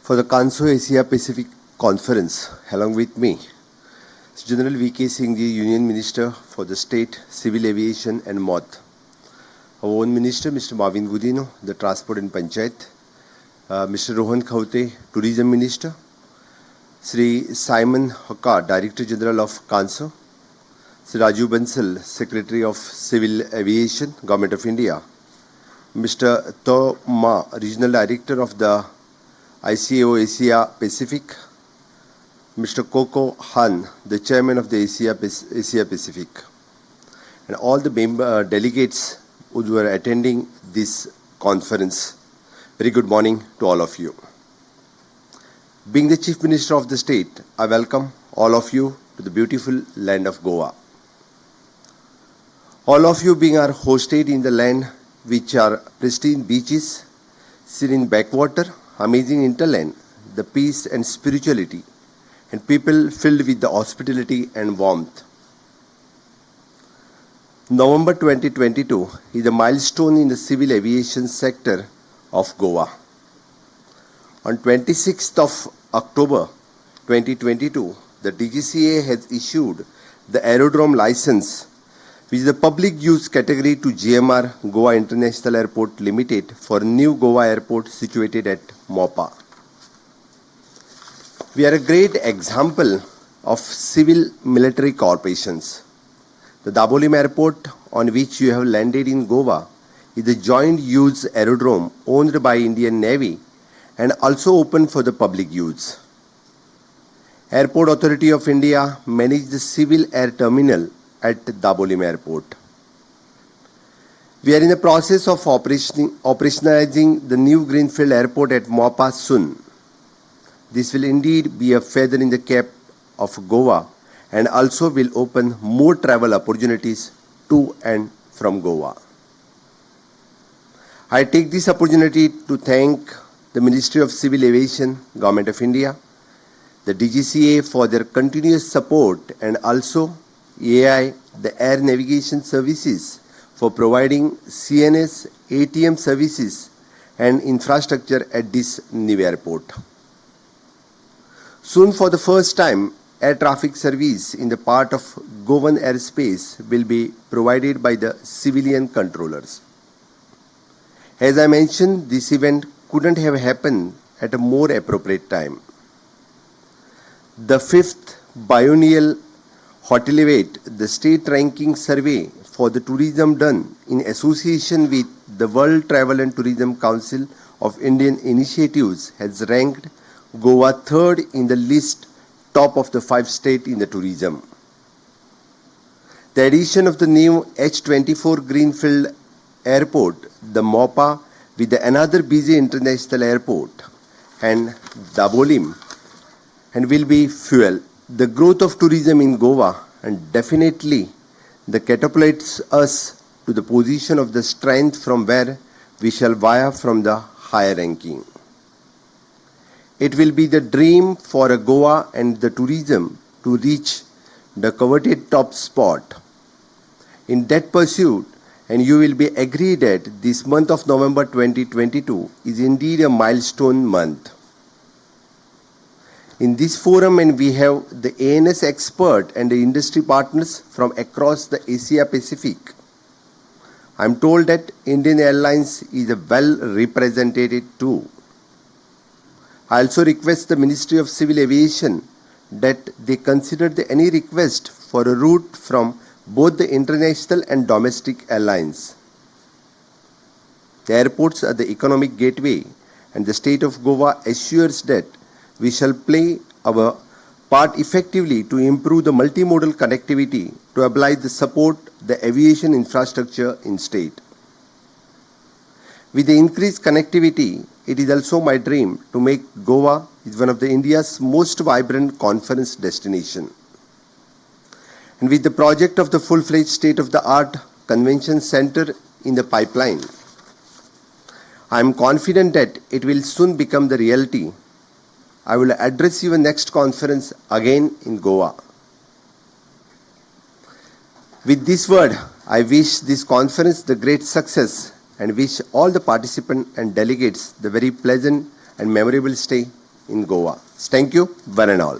for the Canso Asia Pacific Conference. Along with me is General V.K. Singh, the Union Minister for the State, Civil Aviation and MOT. Our own Minister, Mr. Marvin Gudino, the Transport and Panchayat, Mr. Rohan Khaute, Tourism Minister, Sri Simon Hakka, Director General of Canso, Sri Raju Bansal, Secretary of Civil Aviation, Government of India, Mr. To Ma, Regional Director of the ICAO Asia Pacific, Mr. Coco Han, the Chairman of the Asia Pacific, and all the delegates who were attending this conference. Very good morning to all of you. Being the Chief Minister of the state, I welcome all of you to the beautiful land of Goa. All of you being are hosted in the land which are pristine beaches, serene backwater, amazing hinterland, the peace and spirituality, and people filled with the hospitality and warmth. November 2022 is a milestone in the civil aviation sector of Goa. On 26th of October 2022, the DGCA has issued the aerodrome license, which is the public use category to GMR Goa International Airport Limited for new Goa Airport situated at Mopa. We are a great example of civil military corporations. The Dabolim Airport, on which you have landed in Goa, is a joint use aerodrome owned by Indian Navy and also open for the public use. Airport Authority of India manages the civil air terminal at Dabolim Airport. We are in the process of operationalizing the new Greenfield Airport at Mopa soon. This will indeed be a feather in the cap of Goa and also will open more travel opportunities to and from Goa. I take this opportunity to thank the Ministry of Civil Aviation, Government of India, the DGCA for their continuous support, and also AI, the Air Navigation Services, for providing CNS, ATM services and infrastructure at this new airport. Soon, for the first time, air traffic service in the part of Goan airspace will be provided by the civilian controllers. As I mentioned, this event couldn't have happened at a more appropriate time. The 5th biennial Hotelivate, the state ranking survey for the tourism done in association with the World Travel and Tourism Council of Indian Initiatives, has ranked Goa 3rd in the list, top of the 5 states in the tourism. The addition of the new H24 Greenfield Airport, the Mopa, with another busy international airport, and Dabolim, and will be fuel the growth of tourism in Goa, and definitely the catapults us to the position of the strength from where we shall via from the higher ranking. It will be the dream for a Goa and the tourism to reach the coveted top spot. In that pursuit, and you will be agreed that this month of November 2022 is indeed a milestone month. In this forum, and we have the ANS expert and the industry partners from across the Asia Pacific. I am told that Indian Airlines is well represented too. I also request the Ministry of Civil Aviation that they consider any request for a route from both the international and domestic airlines. The airports are the economic gateway, and the state of Goa assures that we shall play our part effectively to improve the multimodal connectivity to oblige the support the aviation infrastructure in state. With the increased connectivity, it is also my dream to make Goa one of India's most vibrant conference destination. And with the project of the full-fledged state-of-the-art convention center in the pipeline, I am confident that it will soon become the reality. I will address your next conference again in Goa. With this word, I wish this conference the great success and wish all the participants and delegates the very pleasant and memorable stay. in Goa. Thank you, one and all.